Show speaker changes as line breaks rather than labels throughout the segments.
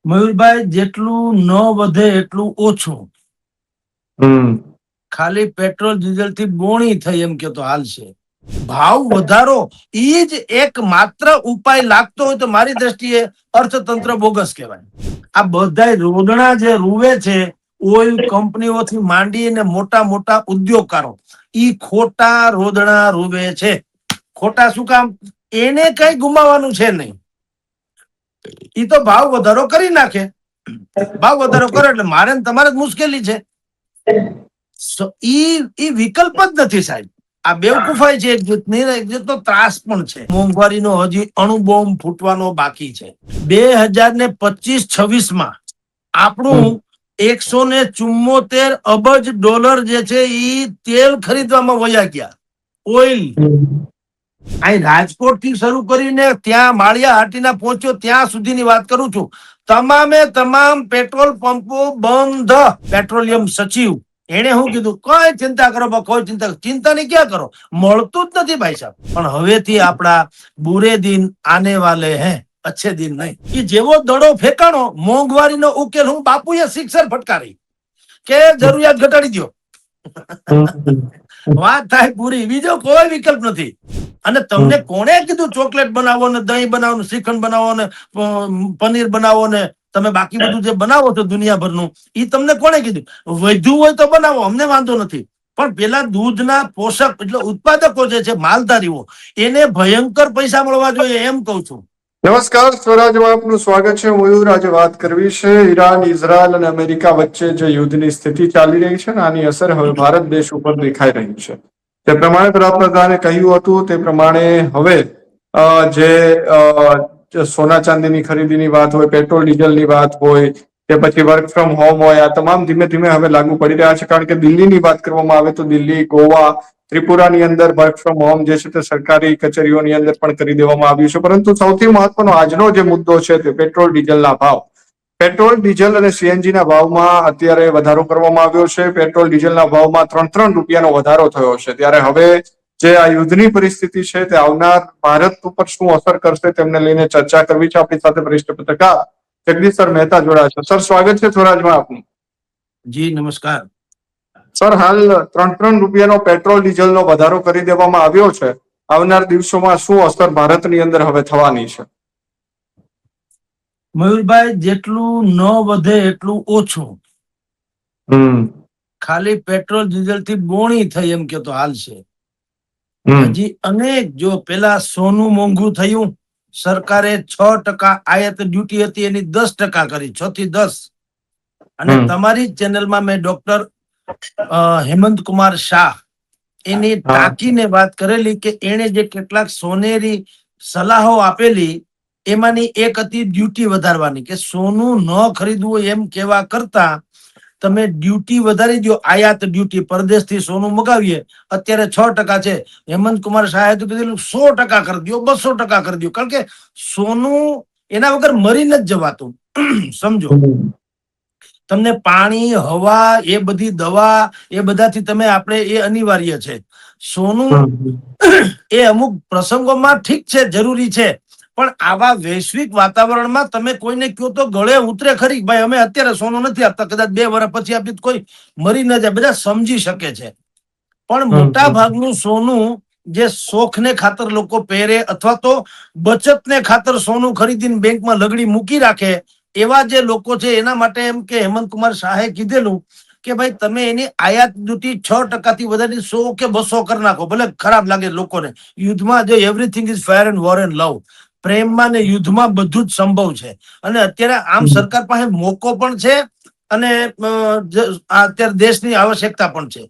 મયુરભાઈ, જેટલું ન વધે એટલું ઓછું. ખાલી પેટ્રોલ ડીઝલ થી બોણી થઈ એમ કે તો હાલશે. ભાવ વધારો ઈ જ એક માત્ર ઉપાય લાગતો હોય તો મારી દ્રષ્ટિએ અર્થતંત્ર બોગસ કહેવાય. આ બધા રોદણા જે રૂવે છે, ઓઇલ કંપનીઓથી માંડીને મોટા મોટા ઉદ્યોગકારો, ઈ ખોટા રોદણા રૂવે છે. ખોટા શું કામ? એને કઈ ગુમાવાનું છે નહીં. ઈ તો ભાવ વધારો કરી નાખે. ભાવ વધારો કરો એટલે મારે ને તમારે જ મુશ્કેલી છે. ઈ વિકલ્પ જ નથી સાહેબ. આ બેવકૂફાઈ છે એક જાતની, એક જાતનો ત્રાસ પણ છે. મોંઘવારીનો હજી અણુબોમ્બ ફૂટવાનો બાકી છે. 2025-26 માં આપણું 174 અબજ ડોલર જે છે ઈ તેલ ખરીદવામાં વયા ગયા. ઓઇલ અહીં રાજકોટ થી શરૂ કરીને ત્યાં માળિયા હાટીના પહોંચ્યો ત્યાં સુધીની વાત કરું છું. તમામે તમામ પેટ્રોલ પંપો બંધ. પેટ્રોલિયમ સચિવ એને શું કીધું? કોઈ ચિંતા કરો, કોઈ ચિંતાની ક્યાં કરો, મળતું જ નથી ભાઈ સાહેબ. પણ હવેથી આપણા બુરે દિન આને વાલે હે, અચ્છે દિન નહીં. એ જેવો દડો ફેંકાણો, મોંઘવારીનો ઉકેલ હું બાપુએ સિક્સર ફટકારી કે જરૂરિયાત ઘટાડી દો. વાત થાય પૂરી, બીજો કોઈ વિકલ્પ નથી. અને તમને કોણે કીધું ચોકલેટ બનાવો ને, દહીં બનાવો ને, શ્રીખંડ બનાવો ને, પનીર બનાવો ને, તમે બાકી બધું જે બનાવો છો દુનિયાભરનું, એ તમને કોણે કીધું? વધુ હોય તો બનાવો, અમને વાંધો નથી. પણ પેલા દૂધના પોષક એટલે ઉત્પાદકો જે છે, માલધારીઓ, એને ભયંકર પૈસા મળવા જોઈએ એમ કઉ છું.
નમસ્કાર, સ્વરાજમાં આપનું સ્વાગત છે. મયુર, આજે વાત કરવી છે ઈરાન, ઇઝરાયલ અને અમેરિકા વચ્ચે જે યુદ્ધની સ્થિતિ ચાલી રહી છે ને, આની અસર હવે ભારત દેશ ઉપર દેખાઈ રહી છે. તે પ્રમાણે વડાપ્રધાને કહ્યું હતું તે પ્રમાણે હવે જે સોના ચાંદીની ખરીદીની વાત હોય, પેટ્રોલ ડીઝલની વાત હોય કે પછી વર્ક ફ્રોમ હોમ હોય, આ તમામ ધીમે ધીમે હવે લાગુ પડી રહ્યા છે. કારણ કે દિલ્હીની વાત કરવામાં આવે તો દિલ્હી, ગોવા, ત્રિપુરાની અંદર વર્ક ફ્રોમ હોમ જે છે તે સરકારી કચેરીઓની અંદર પણ કરી દેવામાં આવ્યું છે. પરંતુ સૌથી મહત્વનો આજનો જે મુદ્દો છે તે પેટ્રોલ ડીઝલના ભાવ. પેટ્રોલ ડીઝલ અને સીએનજી ના ભાવમાં અત્યારે વધારો કરવામાં આવ્યો છે. પેટ્રોલ ડીઝલના ભાવમાં 3 રૂપિયાનો વધારો થયો છે. ત્યારે હવે જે આ યુદ્ધની પરિસ્થિતિ છે તે આવનાર ભારત ઉપર શું અસર કરશે તેમને લઈને ચર્ચા કરવી છે. આપણી સાથે વરિષ્ઠ પત્રકાર જગદીશ મહેતા જોડાયા છે. સર, સ્વાગત છે સ્વરાજમાં આપનું.
જી નમસ્કાર.
સર, હાલ 3 રૂપિયાનો પેટ્રોલ ડીઝલનો વધારો કરી દેવામાં આવ્યો છે. આવનાર દિવસોમાં શું અસર ભારતની અંદર હવે થવાની છે?
મયુરભાઈ, જેટલું ન વધે એટલું ઓછું. ખાલી પેટ્રોલ ડીઝલ થી બોણી થઈ એમ કે તો હાલશે. હજી અનેક, જો પેલા સોનું મોંઘું થયું, સરકારે 6% આયાત ડ્યુટી હતી એની 10% કરી, 6 થી 10. અને તમારી ચેનલમાં મેં ડોક્ટર હેમંત કુમાર શાહ એની ટાંકીને વાત કરેલી કે એને જે કેટલાક સોનેરી સલાહો આપેલી, એમાંની એક હતી ડ્યુટી વધારવાની, કે સોનું ન ખરીદવું એમ કેવા કરતા તમે ડ્યુટી વધારી દો. આયાત ડ્યુટી, પરદેશથી સોનું મગાવીએ, અત્યારે 6% છે. હેમંત કુમાર શાહે તો કીધેલું 100% કરી દો, 200% કરી દો. કારણ કે સોનું એના વગર મરી નથી જવાતું. સમજો, તમને પાણી, હવા, એ બધી દવા, એ બધાથી તમે આપણે એ અનિવાર્ય છે. સોનું એ અમુક પ્રસંગોમાં ઠીક છે, જરૂરી છે. પણ આવા વૈશ્વિક વાતાવરણમાં તમે કોઈને કહો તો ગળે ઉતરે ખરી, ભાઈ અમે અત્યારે સોનું નથી આપતા, કદાચ 2 વર્ષ પછી આપી કોઈ મરી ન જાય, બધા સમજી શકે છે. પણ મોટા ભાગનું સોનું જે શોખને ખાતર લોકો પહેરે અથવા તો બચતને ખાતર સોનું ખરીદીને બેંકમાં લગડી મૂકી રાખે, એવા જે લોકો છે એના માટે એમ કે હેમંત કુમાર શાહે કીધેલું કે ભાઈ તમે એની આયાત ડ્યુટી 6% થી વધારી 100 કે 200 કરી નાખો. ભલે ખરાબ લાગે લોકોને. યુદ્ધમાં જો everything is fair and war and લવ, પ્રેમમાં ને યુદ્ધમાં બધું જ સંભવ છે. અને અત્યારે આમ સરકાર પાસે મોકો પણ છે અને અત્યારે દેશની આવશ્યકતા પણ છે.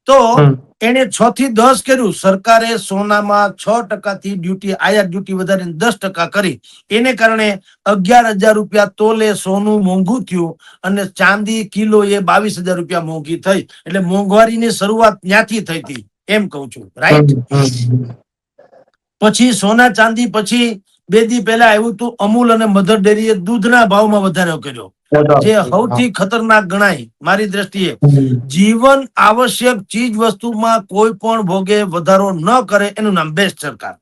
તો એને 6 થી 10 કર્યું. સરકારે સોનામાં 6% થી ડ્યુટી, આયાત ડ્યુટી વધારીને 10% કરી. એને કારણે 11,000 રૂપિયા તોલે સોનું મોંઘું થયું અને ચાંદી કિલો એ 22,000 રૂપિયા મોંઘી થઈ. એટલે મોંઘવારીની શરૂઆત ત્યાંથી થઈ હતી એમ કઉ છું. રાઈટ? પછી સોના ચાંદી, પછી 2 દી પહેલા આવ્યું હતું અમૂલ અને મધર ડેરીએ દૂધના ભાવમાં વધારો કર્યો, જે સૌથી ખતરનાક ગણાય મારી દ્રષ્ટિએ. જીવન આવશ્યક ચીજ વસ્તુમાં કોઈ પણ ભોગે વધારો ન કરે એનું નામ બેસ્ટ સરકાર.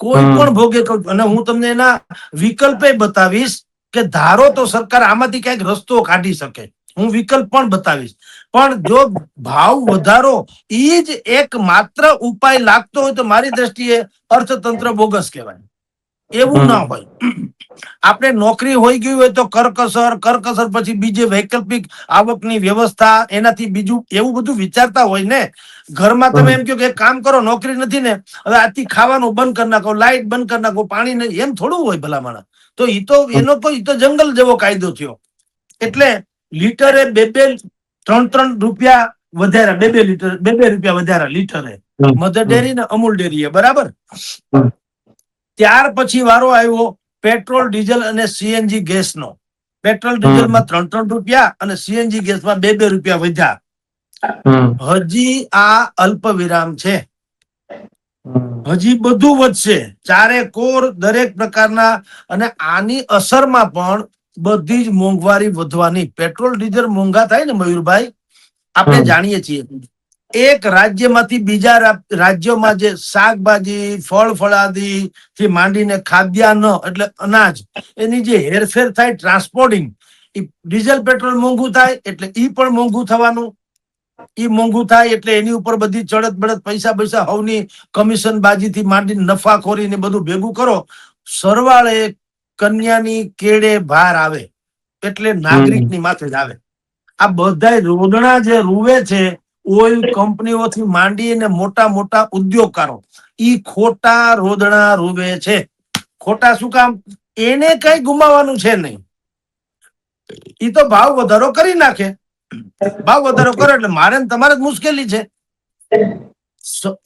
કોઈ પણ ભોગે. અને હું તમને એના વિકલ્પે બતાવીશ કે ધારો તો સરકાર આમાંથી કઈક રસ્તો કાઢી શકે, હું વિકલ્પ પણ બતાવીશ, પણ જો ભાવ વધારો ઈ જ એક માત્ર ઉપાય લાગતો હોય તો મારી દ્રષ્ટિએ અર્થતંત્ર બોગસ કહેવાય. એવું ના હોય. આપણે નોકરી હોઈ ગઈ હોય તો કરકસર પછી બીજે વૈકલ્પિક આવકની વ્યવસ્થા, એનાથી બીજું એવું બધું વિચારતા હોય ને. ઘરમાં તમે એમ કહો કે એક કામ કરો, નોકરી નથી ને હવે આજથી ખાવાનું બંધ કરી નાખો, લાઈટ બંધ કરી નાખો, પાણી નહીં, એમ થોડું હોય ભલામણ. તો ઈ તો જંગલ જેવો કાયદો થયો. એટલે લીટરે 2-3 રૂપિયા વધારે, 2 રૂપિયા વધારે લીટરે મધર ડેરી ને અમૂલ ડેરી, બરાબર. ત્યાર પછી વારો આવ્યો પેટ્રોલ, ડીઝલ અને સીએનજી ગેસનો. પેટ્રોલ ડીઝલમાં 3 રૂપિયા અને સીએનજી ગેસમાં 2 રૂપિયા વધ્યા. હજી આ અલ્પ વિરામ છે, હજી બધું વધશે ચારે કોર, દરેક પ્રકારના. અને આની અસરમાં પણ બધી જ મોંઘવારી વધવાની. પેટ્રોલ ડીઝલ મોંઘા થાય ને મયુરભાઈ, આપણે જાણીએ છીએ. એક રાજ્યમાંથી બીજા રાજ્યોમાં જે શાકભાજી, ફળ ફળાદી થી માંડીને ખાદ્યાન્ન એટલે અનાજ, એની જે હેરફેર થાય, ટ્રાન્સપોર્ટિંગ, ડીઝલ પેટ્રોલ મોંઘું થાય એટલે ઈ પણ મોંઘું થવાનું. ઈ મોંઘું થાય એટલે એની ઉપર બધી ચડત બળત, પૈસા હવની કમિશન બાજીથી માંડીને નફાખોરી ને બધું ભેગું કરો, સરવાળે કન્યાની કેડે ભાર આવે એટલે નાગરિકની માથે જ આવે. આ બધા રોદણા જે રૂવે છે, ઓઇલ કંપનીઓથી માંડીને મોટા મોટા ઉદ્યોગકારો, ઈ ખોટા રોદણા રૂવે છે. ખોટા શું કામ? એને કઈ ગુમાવવાનું છે નહીં. ઈ તો ભાવ વધારો કરી નાખે, ભાવ વધારો કરે એટલે મારે ને તમારે જ મુશ્કેલી છે.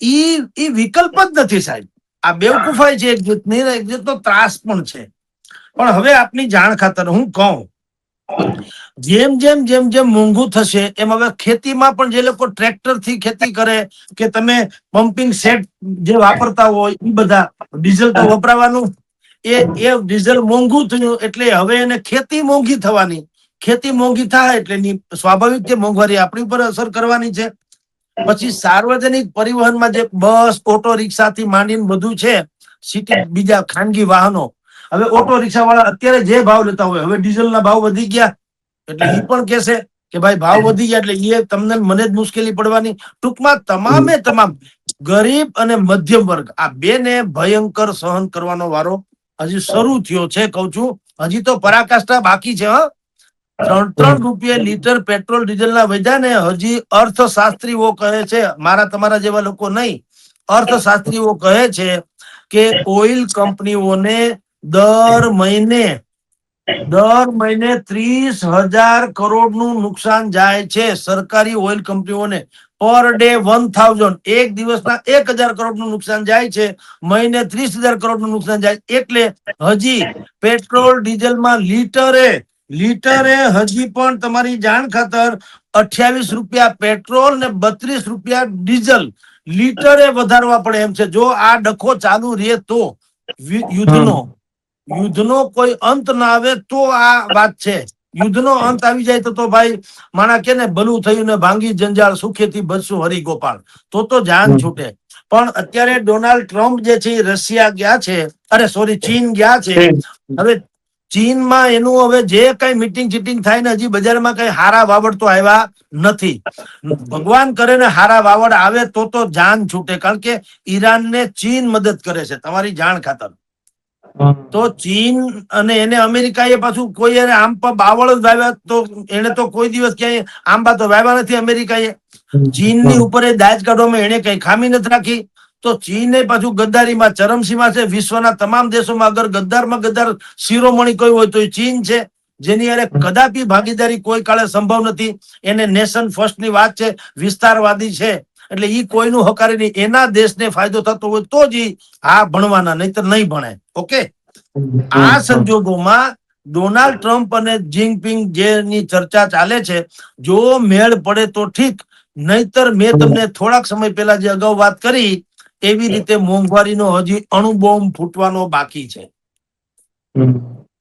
ઈ વિકલ્પ જ નથી સાહેબ. આ બેવકૂફાઈ છે એક જાતની, એક જાતનો ત્રાસ પણ છે. પણ હવે આપની જાણ ખાતર હું કહું, જેમ જેમ મોંઘું થશે એમ હવે ખેતીમાં પણ જે લોકો ટ્રેક્ટર થી ખેતી કરે કે તમે પમ્પિંગ સેટ જે વાપરતા હોય, એ બધા ડીઝલ તો વપરાવાનું, એ ડીઝલ મોંઘું થયું એટલે હવે એને ખેતી મોંઘી થવાની. ખેતી મોંઘી થાય એટલે એની સ્વાભાવિક જે મોંઘવારી આપણી ઉપર અસર કરવાની છે. પછી સાર્વજનિક પરિવહનમાં જે બસ, ઓટો રિક્ષા થી માંડીને બધું છે, સિટી બીજા ખાનગી વાહનો, હવે ઓટો રિક્ષા વાળા અત્યારે જે ભાવ લેતા હોય, હવે ડીઝલ ના ભાવ વધી ગયા એટલે ઈ પણ કહેશે કે ભાઈ ભાવ વધી ગયા એટલે એ તમને મને જ મુશ્કેલી પડવાની. ટૂંકમાં તમામ ગરીબ અને મધ્યમ વર્ગ, આ બેને ભયંકર સહન કરવાનો વારો હજી શરૂ થયો છે. કઉ છું, હજી તો પરાકાષ્ઠા બાકી છે. 3 રૂપિયા લીટર પેટ્રોલ ડીઝલ ના વધ્યા ને, હજી અર્થશાસ્ત્રીઓ કહે છે, મારા તમારા જેવા લોકો નહીં, અર્થશાસ્ત્રીઓ કહે છે કે ઓઇલ કંપનીઓને દર મહિને 30,000 કરોડનું નુકસાન જાય છે. સરકારી ઓઇલ કંપનીઓને પર ડે 1,000, એક દિવસના 1,000 કરોડનું નુકસાન જાય છે, મહિને 30,000 કરોડનું નુકસાન જાય. એટલે હજી પેટ્રોલ ડીઝલમાં લીટરે હજી પણ તમારી જાણ ખાતર 28 રૂપિયા પેટ્રોલ ને 32 રૂપિયા ડીઝલ લીટરે વધારવા પડે એમ છે. જો આ ડખો ચાલુ રહે તો યુદ્ધનો કોઈ અંત ના આવે તો આ વાત છે. યુદ્ધનો અંત આવી જાય તો ભાઈ માણા કે ને ભલું થયું ને ભાંગી જંજાળ, સુખેથી બચશું હરિગોપાલ, તો જાન છૂટે. પણ અત્યારે ડોનાલ્ડ ટ્રમ્પ જે છે રશિયા ગયા છે, ચીન ગયા છે. હવે ચીનમાં એનું હવે જે કઈ મીટિંગ ચીટિંગ થાય ને, હજી બજારમાં કઈ હારા વાવડ તો આવ્યા નથી. ભગવાન કરે ને હારા વાવડ આવે તો જાન છૂટે, કારણ કે ઈરાનને ચીન મદદ કરે છે, તમારી જાણ ખાતર. તો ચીન અને એને અમેરિકાએ પાછું કોઈ આમ બાવળ જ વાવ્યા, તો એને તો કોઈ દિવસ ક્યાંય આંબા તો વાવ્યા નથી અમેરિકાએ. ચીનની ઉપર દાજ કાઢવામાં એને કઈ ખામી નથી રાખી. તો ચીને પાછું ગદ્દારીમાં ચરમસીમા છે. વિશ્વના તમામ દેશોમાં અગર ગદ્દારમાં ગદ્દાર શિરોમણી કોઈ હોય તો એ ચીન છે, જેની અરે કદાપી ભાગીદારી કોઈ કાળે સંભવ નથી. એને નેશન ફર્સ્ટ ની વાત છે, વિસ્તારવાદી છે, એટલે ઈ કોઈનું હકારે નહીં. એના દેશને ફાયદો થતો હોય તો જ આ ભણવાના, નહીતર નહીં ભણે. ઓકે, આ સંજોગોમાં ડોનાલ્ડ ટ્રમ્પ અને જિનપિંગ જેની ચર્ચા ચાલે છે, જો મેળ પડે તો ઠીક, નહીતર મેં તમને થોડાક સમય પહેલા જે અગાઉ વાત કરી એવી રીતે મોંઘવારીનો હજી અણુબોમ્બ ફૂટવાનો બાકી છે.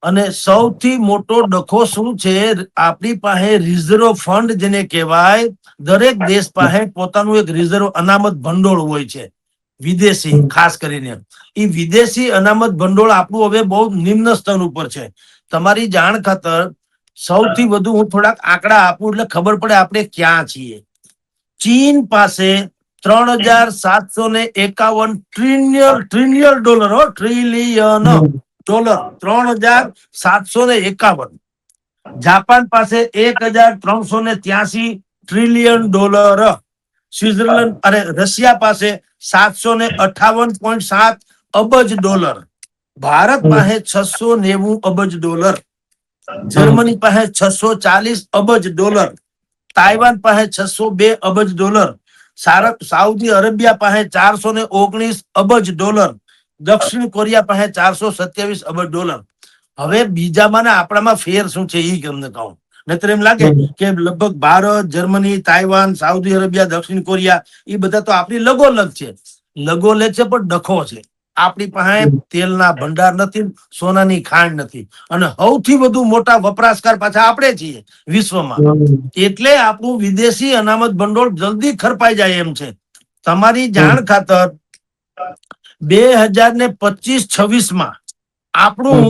અને સૌથી મોટો ડખો શું છે, આપણી પાસે રિઝર્વ ફંડ જેને કહેવાય, દરેક દેશ પાસે પોતાનું એક રિઝર્વ અનામત ભંડોળ હોય છે, વિદેશી ખાસ કરીને. એ વિદેશી અનામત ભંડોળ આપણું હવે બહુ નિમ્ન સ્તર ઉપર છે. તમારી જાણ ખાતર સૌથી વધુ હું થોડાક આંકડા આપું એટલે ખબર પડે આપણે ક્યાં છીએ. ચીન પાસે 3,751 trillion dollar, trillion dollar, 3,751. Japan પાસે 1,383 ટ્રિલિયન ડોલર. સ્વિટ્ઝરલેન્ડ અરે રશિયા પાસે 758.7 અબજ ડોલર. ભારત પાસે 690 અબજ ડોલર. જર્મની પાસે 640 અબજ ડોલર. તાઇવાન પાસે 602 અબજ ડોલર. સાઉદી અરેબિયા પાસે 419 અબજ ડોલર. દક્ષિણ કોરિયા પાસે 427 અબજ ડોલર. હવે બીજામાં ને આપણામાં ફેર શું છે એ તમને કહું. નહીતર એમ લાગે કે લગભગ Bharat, Germany, Taiwan, Saudi Arabia, દક્ષિણ કોરિયા એ બધા તો આપણી લગોલગ છે. લગોલે છે પણ ડખો છે. આપણી પાસે તેલના ભંડાર નથી, સોનાની ખાણ નથી, અને સૌથી વધુ મોટા વપરાશકાર પાછા આપણે છીએ વિશ્વમાં. એટલે આપણું વિદેશી અનામત ભંડોળ જલ્દી ખરપાઈ જાય એમ છે. તમારી જાણ ખાતર 2025-26 આપણું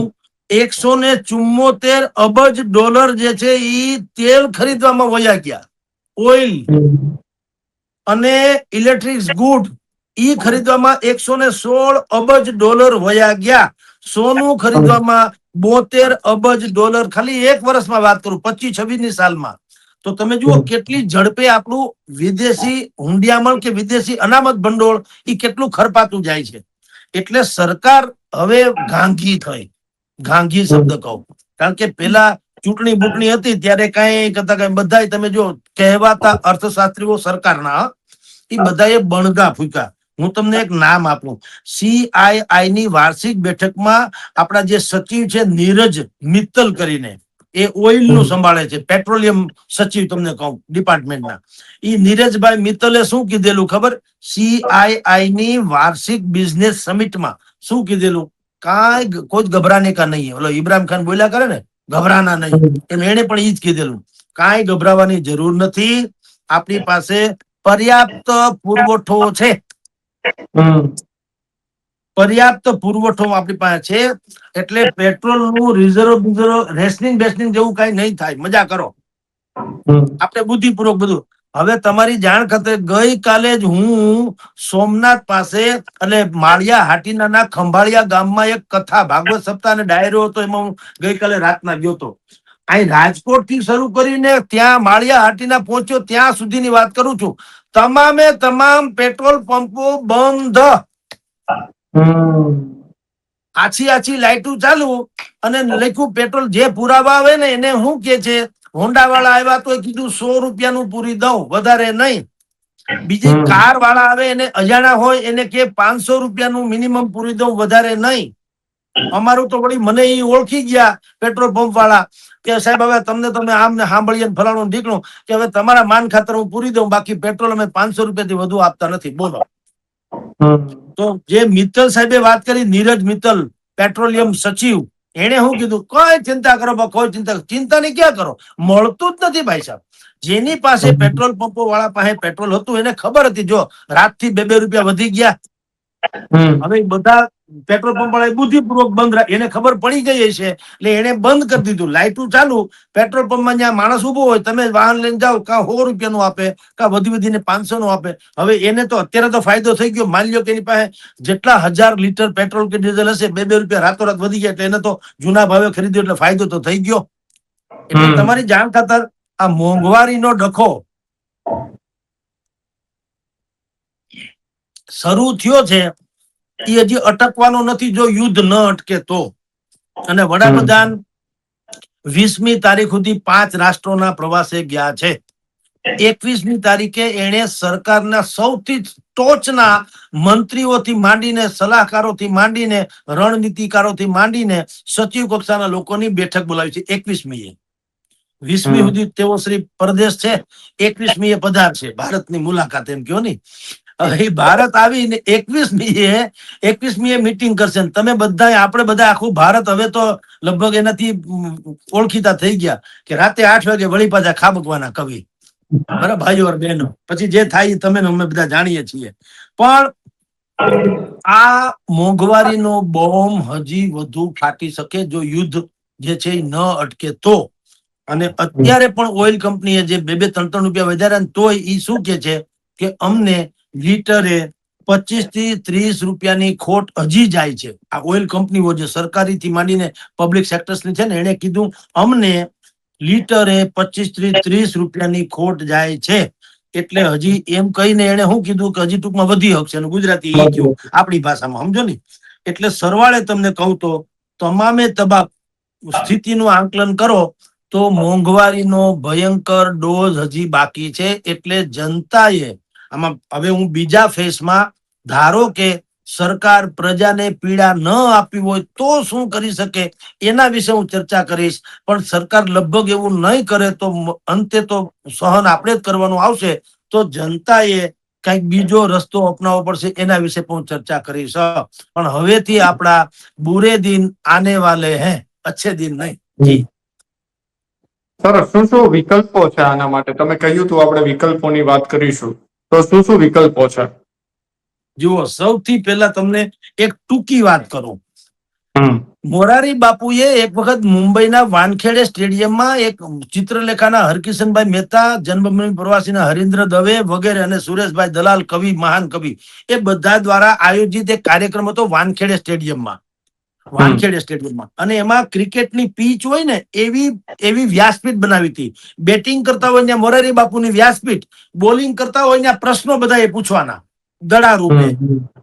174 અબજ ડોલર જે છે એ તેલ ખરીદવામાં વયા ગયા. ઓઇલ અને ઇલેક્ટ્રિક ગુડ ઈ ખરીદવામાં 116 અબજ ડોલર વયા ગયા. સોનું ખરીદવામાં 72 અબજ ડોલર ખાલી એક વર્ષમાં વાત કરું, 25-26 સાલમાં. તો તમે જુઓ કેટલી ઝડપે આપણું વિદેશી હુંડિયામણ કે વિદેશી અનામત ભંડોળ એ કેટલું ખરપાતું જાય છે. એટલે સરકાર હવે ગાંગી થઈ. ગાંગી શબ્દ કહું કારણ કે પેલા ચૂંટણી બૂંટણી હતી ત્યારે કઈ કરતા કઈ બધા તમે જો કહેવાતા અર્થશાસ્ત્રીઓ સરકારના એ બધાએ બણગા ફૂક્યા. હું તમને એક નામ આપું. CII ની વાર્ષિક બેઠકમાં આપણા જે સચિવ છે નીરજ મિત્તલ કરીને, એ ઓઇલ નું સંભાળે છે, પેટ્રોલિયમ સચિવ તમને કહું ડિપાર્ટમેન્ટના. એ નીરજભાઈ મિત્તલે શું કીધેલું ખબર? CII ની વાર્ષિક બિઝનેસ સમિટમાં શું કીધેલું? કાંઈ કોઈ ગભરાને કા નહીં. ઓલો ઇમરાન ખાન બોલ્યા કરે ને ગભરાના નહીં, એમ એને પણ ઈ જ કીધેલું. કાંઈ ગભરાવાની જરૂર નથી. આપણી પાસે પર્યાપ્ત પુરવઠો છે. પર્યાપ્ત પુરવઠો આપણી પાસે છે. એટલે પેટ્રોલ નું રિઝર્વ રેશનિંગ જેવું કઈ નહીં થાય. મજા કરો, આપણે બુદ્ધિપૂર્વક બધું. હવે તમારી જાણ ખાતે ગઈકાલે જ હું સોમનાથ પાસે અને માળિયા હાટીના ખંભાળિયા ગામમાં એક કથા ભાગવત સપ્તાહ અને ડાયરો હતો, એમાં હું ગઈકાલે રાતના ગયો હતો. અહીં રાજકોટ થી શરૂ કરીને ત્યાં માળિયા હાટીના પહોંચ્યો ત્યાં સુધીની વાત કરું છું. તમામે તમામ પેટ્રોલ પંપો બંધ. આછી લાઈટો ચાલુ અને લખ્યું પેટ્રોલ. જે પુરાવા આવે ને એને શું કે છે, હોન્ડા વાળા આવ્યા તો કીધું 100 રૂપિયાનું પૂરી દઉં, વધારે નહીં. બીજી કાર વાળા આવે એને અજાણા હોય એને કે 500 રૂપિયાનું મિનિમમ પૂરી દઉં, વધારે નહીં. અમારું તો વળી મને એ ઓળખી ગયા પેટ્રોલ પંપ વાળા કે સાહેબ હવે તમને તમે આમ ને સાંભળીએ ફલાણું ઢીકણું કે હવે તમારા માન ખાતર હું પૂરી દઉં, બાકી પેટ્રોલ અમે 500 રૂપિયાથી વધુ આપતા નથી. બોલો. તો જે મિત્તલ સાહેબે વાત કરી, નીરજ મિત્તલ પેટ્રોલિયમ સચિવ, એને શું કીધું? કોઈ ચિંતા કરો, કોઈ ચિંતાની ક્યાં કરો, મળતું જ નથી ભાઈ સાહેબ. જેની પાસે પેટ્રોલ પંપો વાળા પાસે પેટ્રોલ હતું એને ખબર હતી જો રાતથી 2-2 રૂપિયા વધી ગયા. હવે બધા પેટ્રોલ પંપ વાળા બુદ્ધિપૂર્વક બંધ રાખે, એને ખબર પડી ગઈ છે એટલે એને બંધ કરી દીધું. લાઇટું ચાલુ, પેટ્રોલ પંપમાં જ્યાં માણસ ઉભો હોય તમે વાહન લઈને જાઓ, કાં 100 રૂપિયાનું આપે, કાં વધીને 500 નું આપે. હવે એને તો અત્યારે તો ફાયદો થઈ ગયો. માની લો કે એની પાસે જેટલા 1000 લીટર પેટ્રોલ કે ડીઝલ હશે, 2-2 રૂપિયા રાતોરાત વધી ગયા એટલે એને તો જૂના ભાવે ખરીદ્યો એટલે ફાયદો તો થઈ ગયો. એટલે તમારી જાણ ખાતર આ મોંઘવારીનો ડખો શરૂ થયો છે એ હજી અટકવાનો નથી જો યુદ્ધ ન અટકે તો. અને વડાપ્રધાન 20મી તારીખ સુધી 5 રાષ્ટ્રોના પ્રવાસે ગયા છે. 21મી તારીખે એને સરકારના સૌથી ટોચના મંત્રીઓથી માંડીને, સલાહકારોથી માંડીને, રણનીતિકારોથી માંડીને સચિવ કક્ષાના લોકોની બેઠક બોલાવી છે 21મીએ. 20મી સુધી તેઓ શ્રી પરદેશ છે, 21મીએ પધારશે ભારતની મુલાકાત એમ કહો નહીં. એ ભારત આવીને 21મીએ મીટિંગ કરશે. તમે બધા, આપણે બધા આખું ભારત હવે તો લગભગ એનાથી ઓળખીતા થઈ ગયા કે રાતે 8 વાગે વળી પાછા ખાબકવાના કવિ. બરાબર ભાઈઓ અને બહેનો, પછી જે થાય તમે અમે બધા જાણીએ છીએ. પણ આ મોંઘવારીનો બોમ્બ હજી વધુ ફાટી શકે જો યુદ્ધ જે છે એ ન અટકે તો. અને અત્યારે પણ ઓઇલ કંપનીએ જે 2-3 રૂપિયા વધાર્યા તોય એ શું કે છે કે અમને લીટરે 25 થી 30 રૂપિયાની ખોટ હજી જાય છે. આ ઓઇલ કંપનીઓ જે સરકારી થી માંડીને પબ્લિક સેક્ટર્સ ની છે ને, એને કીધું અમને લીટરે 25 થી 30 રૂપિયાની ખોટ જાય છે. એટલે હજી એમ કહીને એને શું કીધું કે હજી ટૂંકમાં વધી શકશે. ગુજરાતી ઈ કયો આપણી ભાષામાં, સમજો ને. એટલે સરવાળે તમને કહું તો તમામે સ્થિતિનું આંકલન કરો તો મોંઘવારીનો ભયંકર ડોઝ હજી બાકી છે. એટલે જનતાએ આમાં હવે હું બીજા ફેસમાં ધારો કે સરકાર પ્રજાને પીડા ન આપવી હોય તો શું કરી શકે એના વિશે હું ચર્ચા કરીશ. પણ સરકાર લગભગ એવું નહીં કરે તો અંતે તો સહન આપણે જ કરવાનું આવશે. તો જનતાએ કઈક બીજો રસ્તો અપનાવવો પડશે. એના વિશે પણ ચર્ચા કરીશ. પણ હવેથી આપણા બુરે દિન આને વાલે હે, અચ્છે દિન નહીં. જી
સરસ. શું શું વિકલ્પો છે આના માટે? તમે કહ્યું તું આપણે વિકલ્પોની વાત કરીશું, તો શું શું વિકલ્પો છે?
જુઓ, સૌથી પહેલા તમને એક ટૂંકી વાત કરું.
હમ
મોરારી બાપુએ એક વખત મુંબઈના વાનખેડે સ્ટેડિયમમાં એક ચિત્રલેખાના હરકિશનભાઈ મહેતા, જન્મભૂમિ પ્રવાસીના હરીન્દ્ર દવે વગેરે અને સુરેશભાઈ દલાલ કવિ, મહાન કવિ, એ બધા દ્વારા આયોજિત એક કાર્યક્રમ હતો વાનખેડે સ્ટેડિયમમાં. અને એમાં ક્રિકેટની પીચ હોય ને એવી વ્યાસપીઠ બનાવી હતી. બેટિંગ કરતા હોય ત્યાં મોરારી બાપુની વ્યાસપીઠ, બોલિંગ કરતા હોય ત્યાં પ્રશ્નો બધા એ પૂછવાના દડા રૂપે.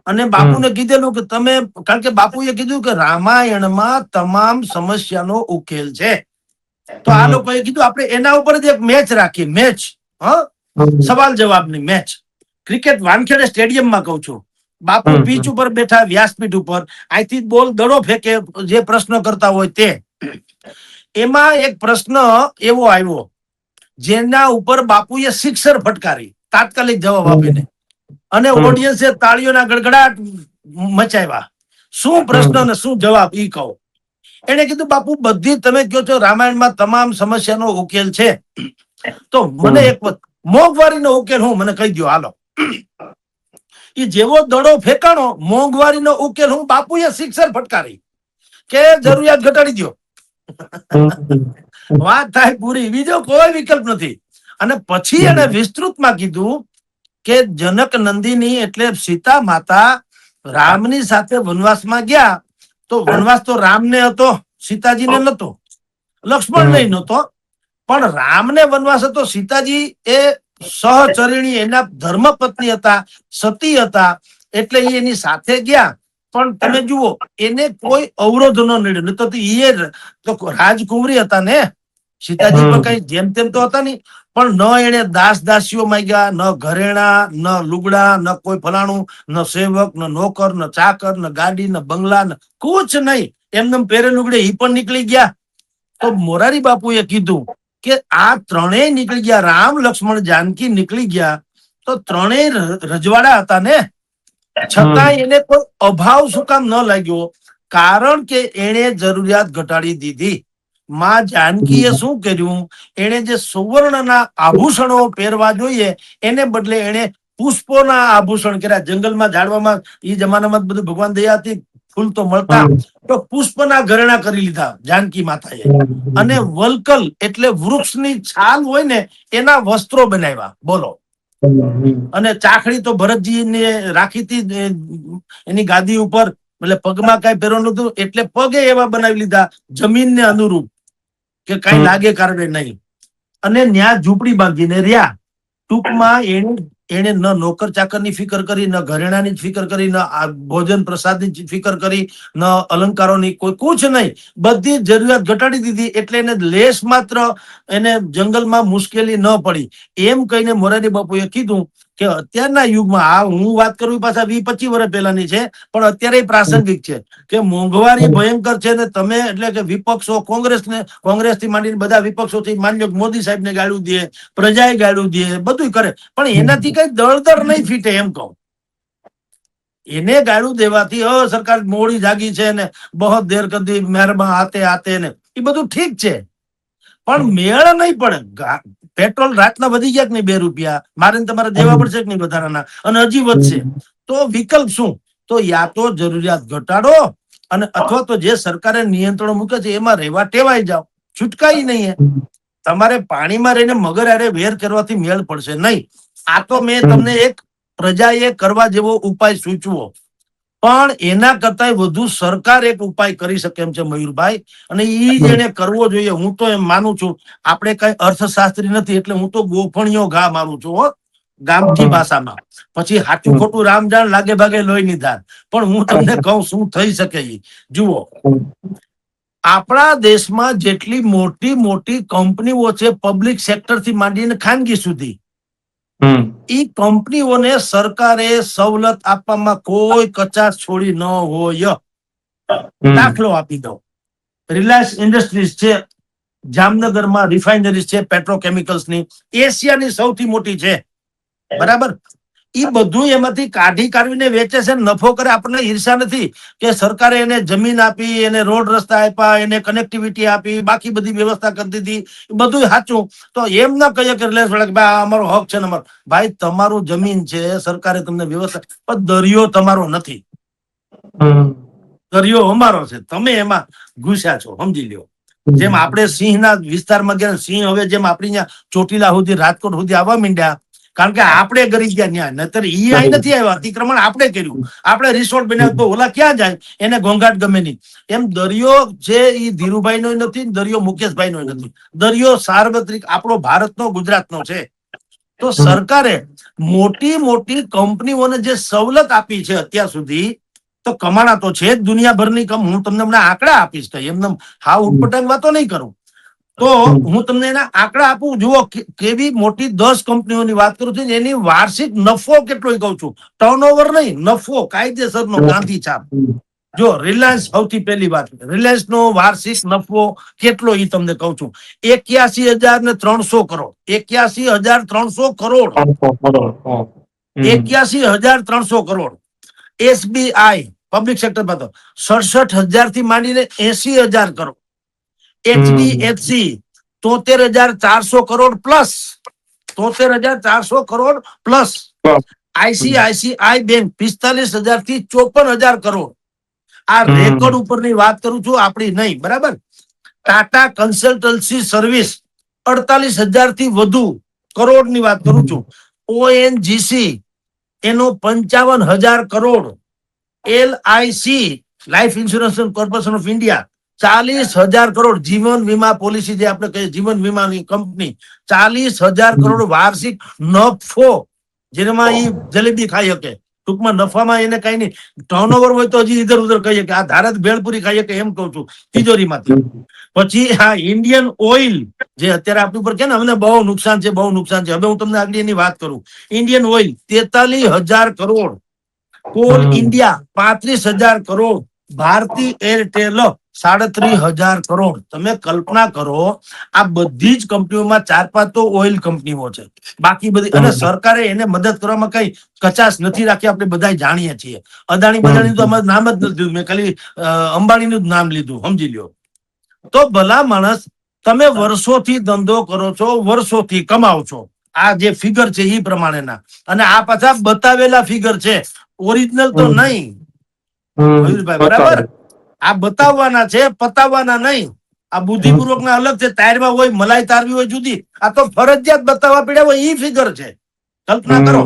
અને બાપુને કીધેલું કે તમે, કારણ કે બાપુએ કીધું કે રામાયણમાં તમામ સમસ્યાનો ઉકેલ છે. તો આ લોકોએ કીધું આપણે એના ઉપર જ એક મેચ રાખીએ. મેચ, સવાલ જવાબની મેચ. ક્રિકેટ વાનખેડે સ્ટેડિયમમાં કહું છું. બાપુ પીચ ઉપર બેઠા, વ્યાસપીઠ ઉપર, અહીંથી બોલ દડો ફેંકે, જે પ્રશ્ન કરતા હોય તે. એમાં એક પ્રશ્ન એવો આવ્યો જેના ઉપર બાપુએ સિક્સર ફટકારી તાત્કાલિક જવાબ આપીને, અને ઓડિયન્સે તાળીઓના ગડગડાટ મચાવ્યા. શું પ્રશ્ન અને શું જવાબ ઈ કહો. એને કીધું બાપુ બધી તમે કહો છો રામાયણમાં તમામ સમસ્યાનો ઉકેલ છે, તો મને એક મોંઘવારીનો ઉકેલ હું મને કહી દો હાલો. એ જેવો દડો ફેંકાણો, મોંઘવારીનો ઉકેલ હું બાપુએ સિક્સર ફટકારી કે જરૂરિયાત ઘટાડી દો. વાત થાય પૂરી, બીજો કોઈ વિકલ્પ નથી. અને પછી એને વિસ્તૃતમાં કીધું કે જનક નંદિની એટલે સીતા માતા રામની સાથે વનવાસમાં ગયા, તો વનવાસ તો રામને હતો, સીતાજીને નતો. લક્ષ્મણ નહીં નતો, પણ રામને વનવાસ હતો. સીતાજી એ સહચરિણી, એના ધર્મપત્ની હતા, સતી હતા, એટલે એ એની સાથે ગયા. પણ તમે જુઓ, એને કોઈ અવરોધ ન નડ્યો. તો એ તો રાજકુંવરી હતા ને, સીતાજી પણ કઈ જેમ તેમ તો હતા નહીં. પણ ન એને દાસ દાસીઓ માંગ્યા, ન ઘરેણા, ન લુગડા, ન કોઈ ફલાણું, ન સેવક, ન નોકર, ન ચાકર, ન ગાડી, ન બંગલા, ન કુછ નહીં. એમને પહેરે લુગડે એ પણ નીકળી ગયા. તો મોરારી બાપુએ કીધું કે આ ત્રણેય નીકળી ગયા, રામ, લક્ષ્મણ, જાનકી નીકળી ગયા, તો ત્રણેય રજવાડા હતા ને, છતાં એને કોઈ અભાવ શું કામ ન લાગ્યો? કારણ કે એને જરૂરિયાત ઘટાડી દીધી. માં જાનકીએ શું કર્યું? એને જે સુવર્ણના આભૂષણો પહેરવા જોઈએ એને બદલે એને પુષ્પોના આભૂષણ કર્યા. જંગલમાં, ઝાડવામાં એ જમાનામાં બધું ભગવાન દયા હતી, ફૂલ તો મળતા, તો પુષ્પના ઘરેણા કરી લીધા જાનકી માતાએ. અને વલકલ એટલે વૃક્ષની છાલ હોય ને એના વસ્ત્રો બનાવ્યા. બોલો. અને ચાખડી તો ભરતજીને રાખી હતી એની ગાદી ઉપર, એટલે પગમાં કઈ પહેરવાનું હતું, એટલે પગે એવા બનાવી લીધા જમીનને અનુરૂપ કે કઈ લાગે કારણે નહીં. અને ન્યા ઝૂંપડી બાંધીને રહ્યા. ટૂંકમાં એને ન નોકર ચાકરની ફિકર કરી, ન ઘરેણાની ફિકર કરી, ન ભોજન પ્રસાદની ફિકર કરી, ન અલંકારોની, કોઈ કુછ નહીં. બધી જરૂરિયાત ઘટાડી દીધી. એટલે એને લેશ માત્ર એને જંગલમાં મુશ્કેલી ન પડી. એમ કહીને મોરારી બાપુએ કીધું કે અત્યારના યુગમાં, આ હું વાત કરું પાછા 20-25 વર્ષ પહેલાની છે, પણ અત્યારે પ્રાસંગિક છે કે મોંઘવારી ભયંકર છે ને તમે, એટલે કે વિપક્ષો, કોંગ્રેસથી માંડીને બધા વિપક્ષોથી માન્ય મોદી સાહેબને ગાળું દે, પ્રજાએ ગાળું દે, બધું કરે, પણ એનાથી કઈ દળદર નહીં ફીટે. એમ કહું, એને ગાળું દેવાથી સરકાર મોડી જાગી છે ને બહુ દેર કદી મહેરબાન આતે આતે ને એ બધું ઠીક છે, પણ મેળ નહીં પડે. પેટ્રોલ રાતના વધી ગયા કે નહીં 2 રૂપિયા, મારે તમારે દેવા પડશે કે નહીં વધારાના, અને હજી વધશે. તો વિકલ્પ શું? તો યા તો જરૂરિયાત ઘટાડો અને અથવા તો જે સરકારે નિયંત્રણો મૂકે છે એમાં રહેવા ટેવાઈ જાઓ, છૂટકાઈ નહીં. તમારે પાણીમાં રહીને મગર આરે વેર કરવાથી મેળ પડશે નહીં. આ તો મેં તમને એક પ્રજાએ કરવા જેવો ઉપાય સૂચવો, પણ એના કરતા વધુ સરકાર એક ઉપાય કરી શકે એમ છે મયુરભાઈ, અને ઈ જેને કરવો જોઈએ. હું તો એમ માનું છું, આપણે કઈ અર્થશાસ્ત્રી નથી એટલે હું તો ગોફણીઓ ઘા મારું છું, હો, ગામઠી ભાષામાં. પછી સાચું ખોટું રામ જાણ લાગે ભાગે લોહી નિધાન, પણ હું તમને કહું શું થઈ શકે. જુઓ, આપણા દેશમાં જેટલી મોટી મોટી કંપનીઓ છે, પબ્લિક સેક્ટર થી માંડીને ખાનગી સુધી, ઈ કંપનીઓને સરકારે સવલત આપવામાં કોઈ કચાશ છોડી ન હોય. દાખલો આપી દો, રિલાયન્સ ઇન્ડસ્ટ્રીઝ છે જામનગરમાં, રિફાઇનરીઝ છે પેટ્રોકેમિકલ્સની, એશિયાની સૌથી મોટી છે, બરાબર. ઈ બધું એમાંથી કાઢી કાઢીને વેચે છે, નફો કરે. આપણને ઈર્ષા નથી કે સરકારે એને જમીન આપી, એને રોડ રસ્તા આપ્યા, એને કનેક્ટિવિટી આપી, બાકી બધી વ્યવસ્થા કરી દીધી, બધું સાચું. તો એમ ના કહીએ કે રિલાયન્સ વાળા કે ભાઈ અમારો હક છે ને. ભાઈ તમારું જમીન છે, સરકારે તમને વ્યવસ્થા, પણ દરિયો તમારો નથી, દરિયો અમારો છે, તમે એમાં ઘૂસ્યા છો, સમજી લ્યો. જેમ આપણે સિંહના વિસ્તારમાં ગયા, સિંહ હવે જેમ આપણી ત્યાં ચોટીલા સુધી, રાજકોટ સુધી આવવા માંડ્યા, કારણ કે આપણે ગરી ગયા ન્યા. નતર ઈ અહીં નથી આવ્યા, અતિક્રમણ આપણે કર્યું, આપણે રિસોર્ટ બનાવ્યો, તો ઓલા ક્યાં જાય, એને ઘોંઘાટ ગમે નહીં. એમ દરિયો છે ઈ ધીરુભાઈ નો નથી, દરિયો મુકેશભાઈ નો નથી, દરિયો સાર્વત્રિક આપણો ભારતનો, ગુજરાતનો છે. તો સરકારે મોટી મોટી કંપનીઓને જે સવલત આપી છે અત્યાર સુધી, તો કમાણા તો છે જ દુનિયાભરની. હું તમને હમણાં આંકડા આપીશ, કઈ એમને હા ઉટપટાંગ વાતો નહીં કરું. તો હું તમને એના આંકડા આપું. જુઓ કેવી મોટી 10 કંપનીઓની વાત કરું છું, એની વાર્ષિક નફો કેટલો કહું છું, ટર્નઓવર નહીં, નફો કાયદેસરનો, ગાંધી છાપ. જો રિલાયન્સ સૌથી પહેલી વાત, રિલાયન્સ નો વાર્ષિક નફો કેટલો ઈ તમને કહું છું, 81,300 કરોડ. 81,300 કરોડ. 81,300 કરોડ. એસબીઆઈ પબ્લિક સેક્ટરમાં તો 67,000 થી માંડીને 80,000 crore. HDFC 73,400 crore plus, 73,400 crore plus. ICICI bank 45,000 થી 54,000 કરોડ. આ રેકોર્ડ ઉપરની વાત કરું છું, આપણી નહીં, બરાબર. ટાટા કન્સલ્ટન્સી સર્વિસ 48,000 થી વધુ કરોડની વાત કરું છું. ઓએનજીસી એનો 55,000 crore. LIC life insurance corporation of India 40,000 crore. જીવન વીમા પોલિસી જે આપણે કહીએ, જીવન વીમાની કંપની, 40,000 કરોડ વાર્ષિક નફો, જેમાં ઈ જલેબી ખાઈ શકે. ટૂંકમાં નફામાં એને કઈ નહીં, ટર્નઓવર હોય તો હજી ઇધર ઉધર કહીએ કે આ ધારત ભેળપુરી ખાઈએ કે એમ કહું છું, તિજોરીમાંથી. પછી હા, ઇન્ડિયન ઓઇલ જે અત્યારે આપણી ઉપર કે ને અમને બહુ નુકસાન છે, બહુ નુકસાન છે. હવે હું તમને આગળ એની વાત કરું. Indian Oil 43,000 crore. Coal India 35,000 crore. Bharti Airtel 37,000 crore. તમે કલ્પના કરો, આ બધી જ કંપનીઓમાં 4-5 તો ઓઇલ કંપનીઓ છે, બાકી બધી. અને સરકારે એને મદદ કરવામાં કઈ કચાશ નથી રાખી, આપણે બધા જાણીએ છીએ. અદાણી બદાણી તો અમારું નામ જ નથી લીધું, મેં ખાલી અંબાણીનું જ નામ લીધું, સમજી લ્યો. તો ભલા માણસ, તમે વર્ષોથી ધંધો કરો છો, વર્ષોથી કમાવ છો, આ જે ફિગર છે એ પ્રમાણેના, અને આ પાછા બતાવેલા ફિગર છે, ઓરિજિનલ તો નહીં મયુરભાઈ, બરાબર. આ બતાવવાના છે, પતાવવાના નહીં. આ બુદ્ધિપૂર્વક ના અલગ છે, તારમાં હોય મલાઈ તારવી હોય જુદી, આ તો ફરજિયાત બતાવવા પડ્યા હોય એ ફિગર છે. કલ્પના કરો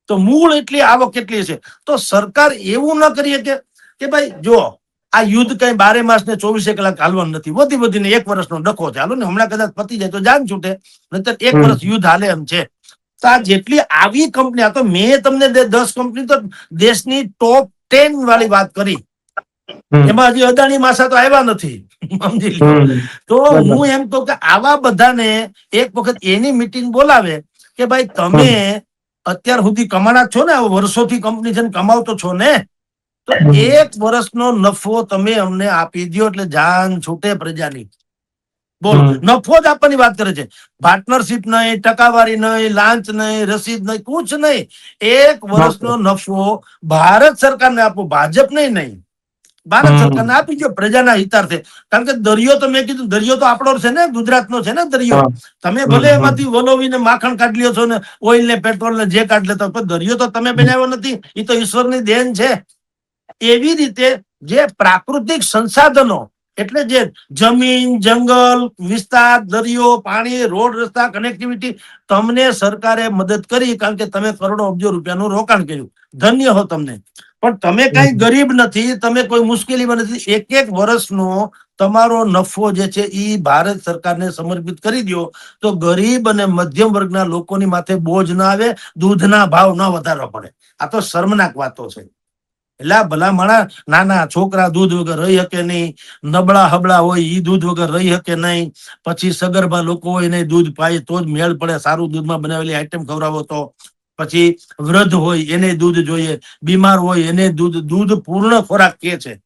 તો મૂળ એટલી આવક કેટલી છે. તો સરકાર એવું ન કરીએ કે ભાઈ જો આ યુદ્ધ કઈ 12 માસ ને 24 કલાક હાલવાનું નથી, વધી વધીને 1 વર્ષનો ડખો છે. હાલો ને, હમણાં કદાચ પતી જાય તો જાન છૂટે, નહીતર 1 વર્ષ યુદ્ધ હાલે એમ છે. તો આ જેટલી આવી કંપની, આ તો મેં તમને 10 કંપની તો દેશની ટોપ 10 વાળી વાત કરી, એમાં હજી અદાણી માસા તો આવ્યા નથી, સમજી લો. તો હું એમ કહું કે આવા બધાને એક વખત એની મીટિંગ બોલાવે કે ભાઈ તમે અત્યાર સુધી કમાણા છો ને, વર્ષોથી કંપની છે ને, કમાવતો છો ને, તો 1 વર્ષનો નફો તમે અમને આપી દો એટલે જાન છૂટે પ્રજાની. બોલો, નફો જ આપવાની વાત કરે છે. પાર્ટનરશિપ નહીં, ટકાવારી નહીં, લાંચ નહીં, રસીદ નહીં, કુછ નહીં. 1 વર્ષનો નફો ભારત સરકારને આપો, ભાજપ નહીં. ભારત સરકારને આપી દો પ્રજાના હિતાર્થે. કારણ કે દરિયો તો મેં કીધું, દરિયો તો આપણો છે ને, ગુજરાતનો છે ને દરિયો. તમે ભલે એમાંથી વલોવીને માખણ કાઢ લ્યો છો ને, ઓઇલ ને પેટ્રોલ ને જે કાઢ લેતા, પણ દરિયો તો તમે બનાવ્યો નથી, એ તો ઈશ્વરની દેન છે. એવી રીતે જે પ્રાકૃતિક સંસાધનો એટલે જે જમીન, જંગલ વિસ્તાર, દરિયો, પાણી, રોડ, રસ્તા, કનેક્ટિવિટી, તમને સરકારે મદદ કરી કારણ કે તમે કરોડો અબજો રૂપિયાનું રોકાણ કર્યું. ધન્ય હો તમને. પણ તમે કઈ ગરીબ નથી, તમે કોઈ મુશ્કેલીમાં નથી. એક એક વર્ષનો તમારો નફો જે છે એ ભારત સરકારને સમર્પિત કરી દો તો ગરીબ અને મધ્યમ વર્ગના લોકોની માથે બોજ ના આવે, દૂધના ભાવ ન વધારવા પડે. આ તો શર્મનાક વાતો છે. એટલે ભલા માણા નાના છોકરા દૂધ વગર રહી શકે નહીં, નબળા હબળા હોય ઈ દૂધ વગર રહી શકે નહીં, પછી સગર્ભા લોકો હોય એને દૂધ પાય તો જ મેળ પડે, સારું દૂધમાં બનાવેલી આઈટમ ખવડાવો તો. પછી વૃદ્ધ હોય એને દૂધ જોઈએ, બીમાર હોય એને દૂધ પૂર્ણ ખોરાક કે છે.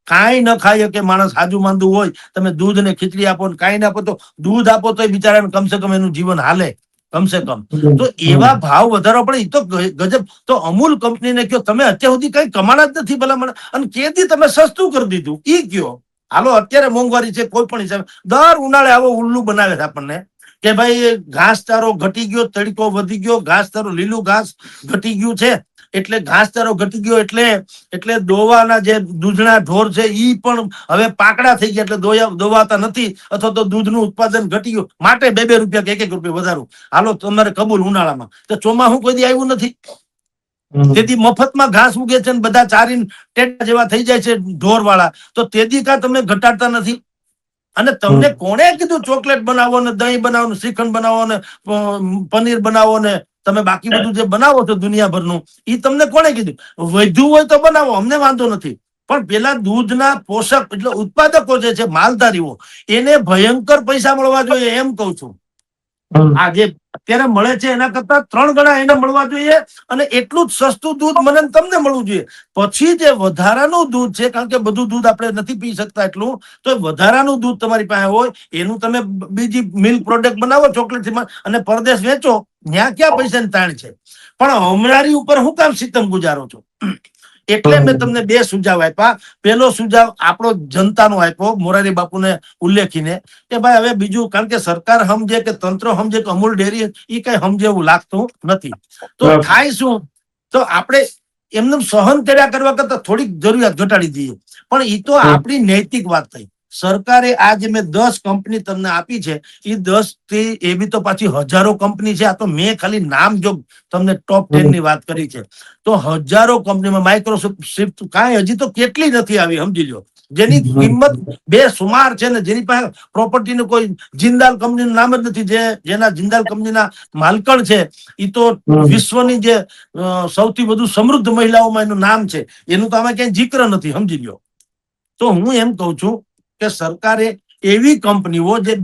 કાંઈ ન ખાય કે માણસ હાજુ માંદુ હોય, તમે દૂધ ને ખીચડી આપો ને કાંઈ ના આપો તો દૂધ આપો તો બિચારાને કમસે કમ એનું જીવન હાલે કમસે કમ. તો એવા ભાવ વધારવા પડે એ તો ગજબ. તો અમૂલ કંપનીને કયો તમે અત્યાર સુધી કઈ કમાણા જ નથી ભલામણ, અને કેદી તમે સસ્તું કરી દીધું ઈ કયો. હાલો અત્યારે મોંઘવારી છે કોઈ પણ હિસાબે, દર ઉનાળે આવો ઉલ્લુ બનાવે છે આપણને કે ભાઈ ઘાસચારો ઘટી ગયો, તડકો વધી ગયો, ઘાસચારો લીલું ઘાસ ઘટી ગયું છે એટલે ઘાસચારો ઘટી ગયો એટલે દોવાના જે દૂધના ઢોર છે ઈ પણ હવે પાકડા થઈ ગયા એટલે દોવાતા નથી, અથવા તો દૂધનું ઉત્પાદન ઘટી ગયું માટે 2-2 રૂપિયા કે 1-1 રૂપિયા વધારું. હાલો તમારે કબૂલ ઉનાળામાં તો ચોમાસું કોઈ દી આવ્યું નથી. તેથી મફતમાં ઘાસ ઉગે છે ને બધા ચારીને ટેટા જેવા થઈ જાય છે ઢોર વાળા, તો તેથી કા તમે ઘટાડતા નથી. અને તમને કોણે કીધું ચોકલેટ બનાવો ને દહીં બનાવો ને શ્રીખંડ બનાવો ને પનીર બનાવો ને તમે બાકી બધું જે બનાવો છો દુનિયાભરનું એ તમને કોણે કીધું? વધ્યું હોય તો બનાવો, અમને વાંધો નથી. પણ પેલા દૂધના પોષક એટલે ઉત્પાદકો જે છે માલધારીઓ એને ભયંકર પૈસા મળવા જોઈએ એમ કઉ છું. આ જે અત્યારે મળે છે એના કરતા 3 ગણા એને મળવા જોઈએ, અને એટલું જ સસ્તું દૂધ મને તમને મળવું જોઈએ. પછી જે વધારાનું દૂધ છે, કારણ કે બધું દૂધ આપણે નથી પી શકતા એટલું, તો વધારાનું દૂધ તમારી પાસે હોય એનું તમે બીજી મિલ્ક પ્રોડક્ટ બનાવો ચોકલેટ અને પરદેશ વેચો, ત્યાં ક્યાં પૈસાની તાણ છે. પણ હમણારી ઉપર હું કામ સિતમ ગુજારો છો? એટલે મેં તમને 2 સુઝાવ આપ્યા. પેલો સુઝાવ આપણો જનતાનો આપ્યો મોરારી બાપુને ઉલ્લેખીને કે ભાઈ હવે બીજું, કારણ કે સરકાર સમજે કે તંત્ર સમજે કે અમૂલ ડેરી એ કઈ સમજે એવું લાગતું નથી. તો થાય શું, તો આપણે એમને સહન કર્યા કરવા કરતા થોડીક જરૂરિયાત ઘટાડી દઈએ. પણ એ તો આપણી નૈતિક વાત થઈ. સરકારે આ જે મેં 10 કંપની તમને આપી છે એ 10 થી એવી તો પાછી હજારો કંપની છે. આ તો મેં ખાલી નામ જો તમને ટોપ 10 ની વાત કરી છે, તો હજારો કંપનીમાં માઇક્રોસોફ્ટ કાંઈ હજી તો કેટલી નથી આવી સમજી લો, જેની કિંમત બેસુમાર છે ને જેની પાસે પ્રોપર્ટીનું કોઈ જિંદાલ કંપનીનું નામ જ નથી. જેના જિંદાલ કંપનીના માલકણ છે એ તો વિશ્વની જે સૌથી વધુ સમૃદ્ધ મહિલાઓમાં એનું નામ છે, એનું તો આમાં ક્યાંય જિક્ર નથી સમજી લો. તો હું એમ કઉ છું કે સરકારે એવી કંપનીઓ જે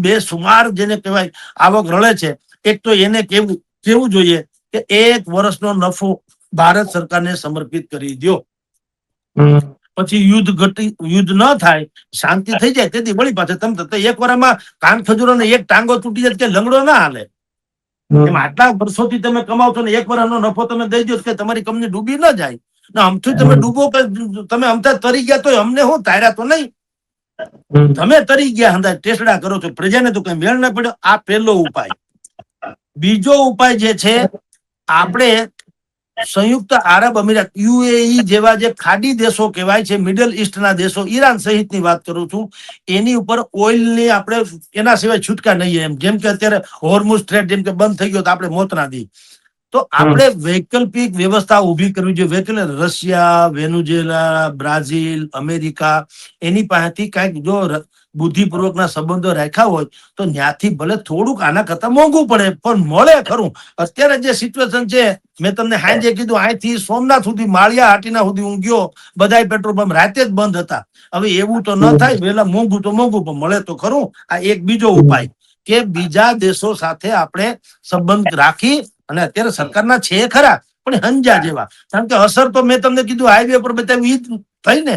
બેસુમાર જેને કહેવાય આવક રળે છે, એક તો એને કેવું જોઈએ કે 1 વર્ષનો નફો ભારત સરકારને સમર્પિત કરી દો. પછી યુદ્ધ ન થાય, શાંતિ થઈ જાય, તેથી વળી પાછળ તમે 1 વર્ષમાં કાન ખજૂરો ને 1 ટાંગો તૂટી જાય કે લંગડો ના હાલે. એમ આટલા વર્ષોથી તમે કમાવ છો ને 1 વર્ષનો નફો તમે દઈ દો કે તમારી કંપની ડૂબી ન જાય. આમથી તમે ડૂબો કે તમે અમથા તરી ગયા તો અમને હું તાર્યા તો નહીં. તમે તરી ગયા હંધા ટેસડા કરો છો, પ્રજાને તો કઈ મેળ ના પડ્યો. આ પહેલો ઉપાય. બીજો ઉપાય જે છે, આપણે સંયુક્ત આરબ અમીરાત યુએઈ જેવા જે ખાડી દેશો કહેવાય છે, મિડલ ઈસ્ટના દેશો, ઈરાન સહિતની વાત કરું છું, એની ઉપર ઓઇલની આપણે એના સિવાય છૂટકા નહીં. એમ જેમ કે અત્યારે હોર્મુઝ સ્ટ્રેટ જેમ કે બંધ થઈ ગયો તો આપણે મોત ના દી, તો આપણે વૈકલ્પિક વ્યવસ્થા ઉભી કરવી જોઈએ. રશિયા, વેનુઝેલા, બ્રાઝિલ, અમેરિકા એની પાસેથી કઈક જો બુદ્ધિપૂર્વકના સંબંધો રાખ્યા હોય તો ત્યાંથી ભલે થોડુંક આના કરતા મોંઘું પડે પણ મળે ખરું. અત્યારે જે સિચ્યુએશન છે, મેં તમને હાજે કીધું અહીંથી સોમનાથ સુધી માળિયા હાટીના સુધી હું ગયો, બધાય પેટ્રોલ પંપ રાતે જ બંધ હતા. હવે એવું તો ન થાય, વેલા મોંઘું તો મોંઘું પણ મળે તો ખરું. આ એક બીજો ઉપાય કે બીજા દેશો સાથે આપણે સંબંધ રાખી, અને અત્યારે સરકારના છે ખરા પણ હંજા જેવા, કારણ કે અસર તો મેં તમને કીધું હાઈવે પર બતાવી થઈ ને.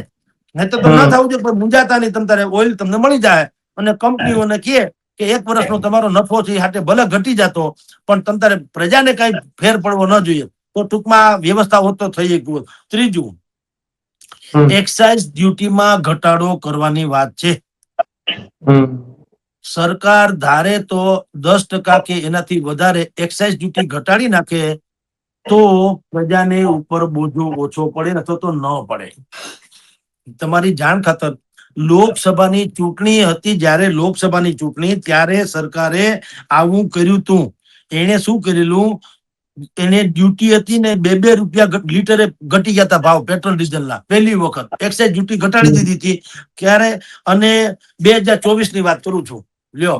નહીં તો ન થવું જોઈએ, પણ મુંજાતા નહીં, તમારે ઓઇલ તમને મળી જાય. અને કંપનીઓને કહે કે 1 વર્ષનો તમારો નફો છે એ હાટે ભલે ઘટી જતો પણ તમારે પ્રજાને કઈ ફેર પડવો ન જોઈએ. તો ટૂંકમાં વ્યવસ્થા હોત તો થઈ ગયું. ત્રીજું, એક્સાઇઝ ડ્યુટીમાં ઘટાડો કરવાની વાત છે. સરકાર ધારે તો 10% કે એનાથી વધારે એક્સાઇઝ ડ્યુટી ઘટાડી નાખે તો પ્રજાને ઉપર બોજો ઓછો પડે અથવા તો ન પડે. તમારી જાણ ખાતર લોકસભાની ચૂંટણી હતી, જ્યારે લોકસભાની ચૂંટણી ત્યારે સરકારે આવું કર્યું હતું. એને શું કરેલું, એને ડ્યુટી હતી ને 2-2 રૂપિયા લીટરે ઘટી ગયા હતા ભાવ પેટ્રોલ ડીઝલના. પહેલી વખત એક્સાઇઝ ડ્યુટી ઘટાડી દીધી હતી ક્યારે, અને 2024 ની વાત કરું છું. લ્યો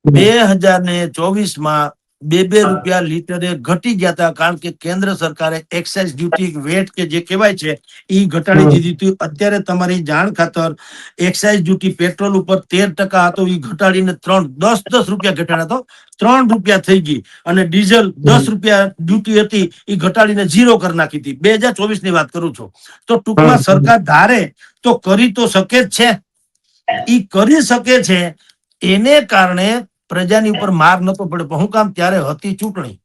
2024 2-2 રૂપિયા લીટરે ઘટી ગયા હતા, કારણ કે કેન્દ્ર સરકારે એક્સાઇઝ ડ્યુટી વેટ કે જે કહેવાય છે એ ઘટાડી દીધી હતી. અત્યારે તમારી જાણ ખાતર એક્સાઇઝ ડ્યુટી પેટ્રોલ ઉપર 13% હતો, એ ઘટાડીને 10 રૂપિયા ઘટાડ્યા તો 3 રૂપિયા થઈ ગઈ, અને ડીઝલ 10 રૂપિયા ડ્યુટી હતી એ ઘટાડીને 0 કરી નાખી હતી. 2024 ની વાત કરું છું. તો ટૂંકમાં સરકાર ધારે તો કરી તો શકે જ છે, એ કરી શકે છે. એને કારણે પ્રજાની ઉપર માર નતો પડે. પણ હું કામ, ત્યારે હતી ચૂંટણી.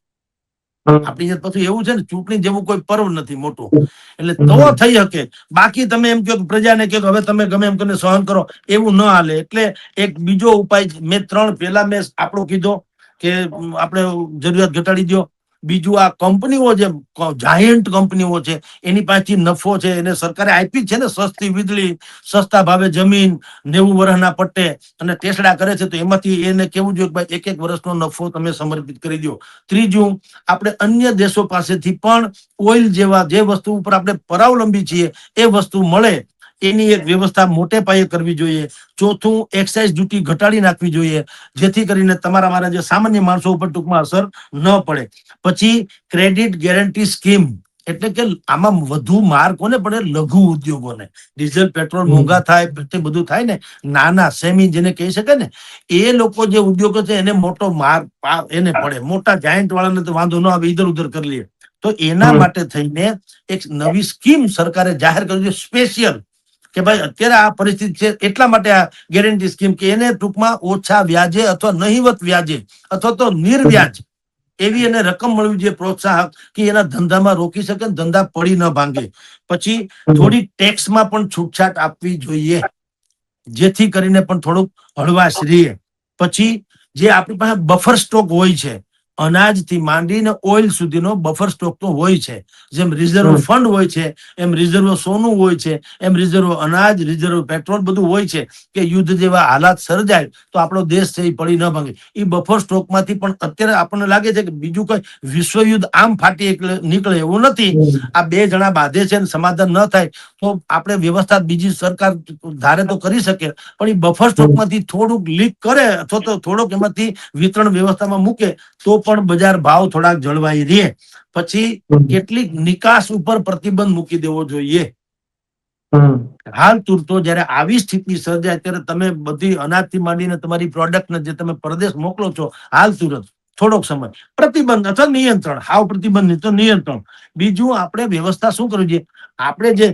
આપણી પછી એવું છે ને, ચૂંટણી જેવું કોઈ પર્વ નથી મોટું, એટલે તો થઈ શકે. બાકી તમે એમ કહો પ્રજાને કહો હવે તમે ગમે એમ કરીને સહન કરો, એવું ન હાલે. એટલે એક બીજો ઉપાય મેં 3 પહેલા મેં આપણો કીધો કે આપણે જરૂરિયાત ઘટાડી દો. બીજું, આ કંપનીઓ જે જાયન્ટ કંપનીઓ છે એની પાસેથી નફો છે, એને સરકારે આપી છે ને, સસ્તી વીજળી, સસ્તા ભાવે જમીન, 90 વર્ષના પટ્ટે, અને ટેસડા કરે છે. તો એમાંથી એને કેવું જોઈએ કે ભાઈ 1-1 વર્ષનો નફો તમે સમર્પિત કરી દો. ત્રીજું, આપણે અન્ય દેશો પાસેથી પણ ઓઇલ જેવા જે વસ્તુ ઉપર આપણે પરાવલંબી છીએ એ વસ્તુ મળે, એની એક વ્યવસ્થા મોટે પાયે કરવી જોઈએ. ચોથું, એક્સાઇઝ ડ્યુટી ઘટાડી નાખવી જોઈએ, જેથી કરીને તમારા મારા જે સામાન્ય માણસો ઉપર ટૂંકમાં અસર ન પડે. પછી ક્રેડિટ ગેરંટી સ્કીમ, એટલે કે આમાં વધુ માર કોને પડે? લઘુ ઉદ્યોગોને. ડીઝલ પેટ્રોલ મોંઘા થાય, બધું થાય ને, નાના સેમી જેને કહી શકે ને, એ લોકો જે ઉદ્યોગો છે એને મોટો માર એને પડે. મોટા જાયન્ટ વાળાને તો વાંધો ન આવે, ઇધર ઉધર કરી લે. તો એના માટે થઈને એક નવી સ્કીમ સરકારે જાહેર કરી છે, સ્પેશિયલ, કે ભાઈ અત્યારે આ પરિસ્થિતિ છે એટલા માટે આ ગેરંટી સ્કીમ, કે એને ટૂંકમાં ઓછા વ્યાજે અથવા નહિવત વ્યાજે અથવા તો નિર્વ્યાજ એવી એને રકમ મળવી જોઈએ, પ્રોત્સાહક, કે એના ધંધામાં રોકી શકે, ધંધા પડી ન ભાંગે. પછી થોડી ટેક્સમાં પણ છૂટછાટ આપવી જોઈએ, જેથી કરીને પણ થોડુંક હળવાશ રહે. પછી જે આપણી પાસે બફર સ્ટોક હોય છે, અનાજથી માંડીને ઓઇલ સુધીનો બફર સ્ટોક તો હોય છે. જેમ રિઝર્વ ફંડ હોય છે, એમ રિઝર્વ સોનું હોય છે, એમ રિઝર્વ અનાજ, રિઝર્વ પેટ્રોલ બધું હોય છે, કે યુદ્ધ જેવા હાલાત સર્જાય તો આપણો દેશ છે એ પડી ન ભાંગે. એ બફર સ્ટોકમાંથી પણ અત્યારે આપણને લાગે છે કે બીજું કઈ વિશ્વયુદ્ધ આમ ફાટી નીકળે એવું નથી. આ 2 જણા બાંધે છે, સમાધાન ન થાય તો આપણે વ્યવસ્થા બીજી સરકાર ધારે તો કરી શકે, પણ એ બફર સ્ટોકમાંથી થોડુંક લીક કરે અથવા તો થોડોક એમાંથી વિતરણ વ્યવસ્થામાં મૂકે તો પણ બજાર ભાવ થોડાક જળવાઈ રહે. પછી કેટલીક નિકાસ ઉપર પ્રતિબંધ મૂકી દેવો જોઈએ. હાલ પૂરતો જયારે આવી સ્થિતિ સર્જાય ત્યારે તમે બધી અનાજથી માંડીને તમારી પ્રોડક્ટને જે તમે પરદેશ મોકલો છો, હાલ તુરંત થોડોક સમય પ્રતિબંધ અથવા નિયંત્રણ, હાવ પ્રતિબંધ નહીં તો નિયંત્રણ. બીજું, આપણે વ્યવસ્થા શું કરવી જોઈએ? આપણે જે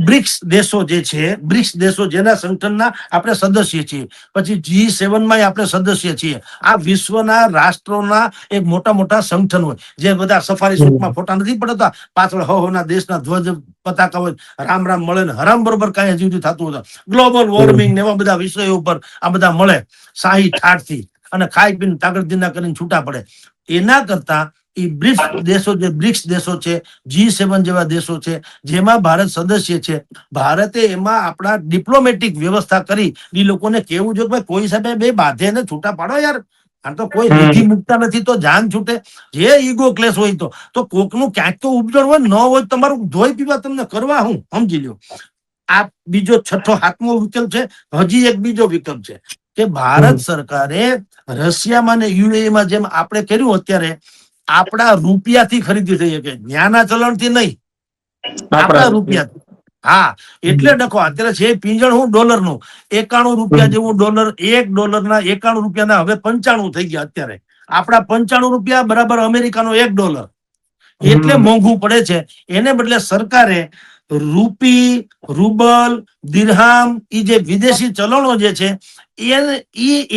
બ્રિક્સ દેશો જે છે, બ્રિક્સ દેશો જેના સંગઠનના આપણે સદસ્ય છીએ, પછી G7 માં આપણે સદસ્ય છીએ. આ વિશ્વના રાષ્ટ્રોના એક મોટા મોટા સંગઠન હોય, જે બધા સફારી શૂટમાં ફોટા નથી પડતા, પાછળ ના દેશના ધ્વજ પતાકા હોય, રામ રામ મળે ને હરામ બરોબર કઈ હજી સુધી થતું હતું. ગ્લોબલ વોર્મિંગ ને એવા બધા વિષયો ઉપર આ બધા મળે શાહી ઠાઠથી, અને ખાઈ પીને તાગડધીના કરીને છૂટા પડે. એના કરતા એ બ્રિક્સ દેશો છે, G7 જેવા દેશો છે, જેમાં ભારત સદસ્ય છે, ભારતે એમાં આપણા ડિપ્લોમેટિક વ્યવસ્થા કરી એ લોકોને કેવું જોઈએ કે કોઈ સાહેબ બે બાંધે ને છૂટા પાડો યાર. આ તો કોઈ વિધિ મુકતા નથી તો જાન છૂટે. જે ઈગો ક્લેશ હોય તો કોકનું ક્યાંક તો ઉપજણ હોય, ન હોય તમારું ધોઈ પીવા તમને કરવા હું સમજી લ્યો. આ બીજો 6થો 7મો વિકલ્પ છે. હજી એક બીજો વિકલ્પ છે કે ભારત સરકારે રશિયામાં ને યુએઈમાં જેમ આપણે કર્યું અત્યારે આપણા રૂપિયાથી ખરીદી થઈ શકે, ન્યાના ચલણથી નહીં, આપણા રૂપિયા. હા, એટલે ડખો અત્યારે છે પીંજણ હું ડોલરનું 91 રૂપિયા જેવું ડોલર, $1 91 હવે 95 થઈ ગયા. અત્યારે આપણા 95 રૂપિયા બરાબર અમેરિકાનો $1, એટલે મોંઘું પડે છે. એને બદલે સરકારે રૂપી, રૂબલ, દિરહામ, એ જે વિદેશી ચલણો જે છે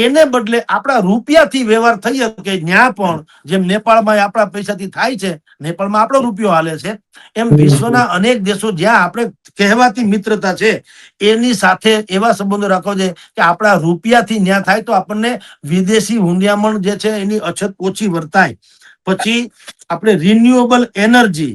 એને બદલે આપણા રૂપિયાથી વ્યવહાર થઈ શકે. ત્યાં પણ જેમ નેપાળમાં આપણા પૈસાથી થાય છે, નેપાળમાં આપણો રૂપિયો હાલે છે, એમ વિશ્વના અનેક દેશો જ્યાં આપણે કહેવાતી મિત્રતા છે એની સાથે એવા સંબંધો રાખવો છે કે આપણા રૂપિયાથી ન્યા થાય તો આપણને વિદેશી હુંડિયામણ જે છે એની અછત ઓછી વર્તાય. પછી આપણે રિન્યુએબલ એનર્જી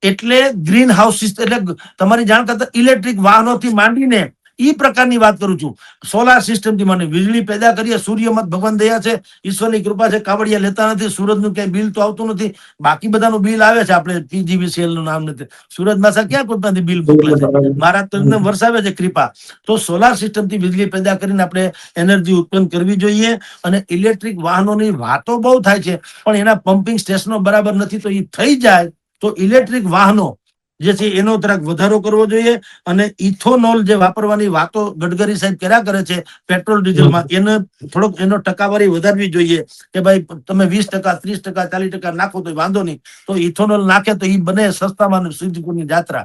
એટલે ગ્રીન હાઉસીસ એટલે તમારી જાણ કરતા ઇલેક્ટ્રિક વાહનોથી માંડીને ઈ પ્રકારની વાત કરું છું. સોલાર સિસ્ટમ થી માંડી વીજળી પેદા કરીએ, સૂર્યમાં ભગવાન દયા છે, ઈશ્વરની કૃપા છે, કાવડિયા લેતા નથી, સૂરજનું ક્યાંય બિલ તો આવતું નથી. બાકી બધાનું બિલ આવે છે, આપણે પીજીવીસીએલ નું નામ નથી, સુરજ માસા ક્યાં કોઈમાંથી બિલ મોકલે છે? મારા તમને વરસાવે છે કૃપા. તો સોલાર સિસ્ટમ થી વીજળી પેદા કરીને આપણે એનર્જી ઉત્પન્ન કરવી જોઈએ. અને ઇલેક્ટ્રિક વાહનોની વાતો બહુ થાય છે, પણ એના પમ્પિંગ સ્ટેશનો બરાબર નથી. તો એ થઈ જાય તો ઇલેક્ટ્રિક વાહનો જે છે એનો તરફ વધારો કરવો જોઈએ. અને ઇથોનોલ જે વાપરવાની વાતો ગડકરી સાહેબ કર્યા કરે છે પેટ્રોલ ડીઝલમાં, એને થોડોક એનો ટકાવારી વધારવી જોઈએ. કે ભાઈ તમે 20%, 30%, 40% નાખો તો વાંધો નહીં, તો ઇથોનોલ નાખે તો એ બને સસ્તામાં સિદ્ધપુરની જાત્રા.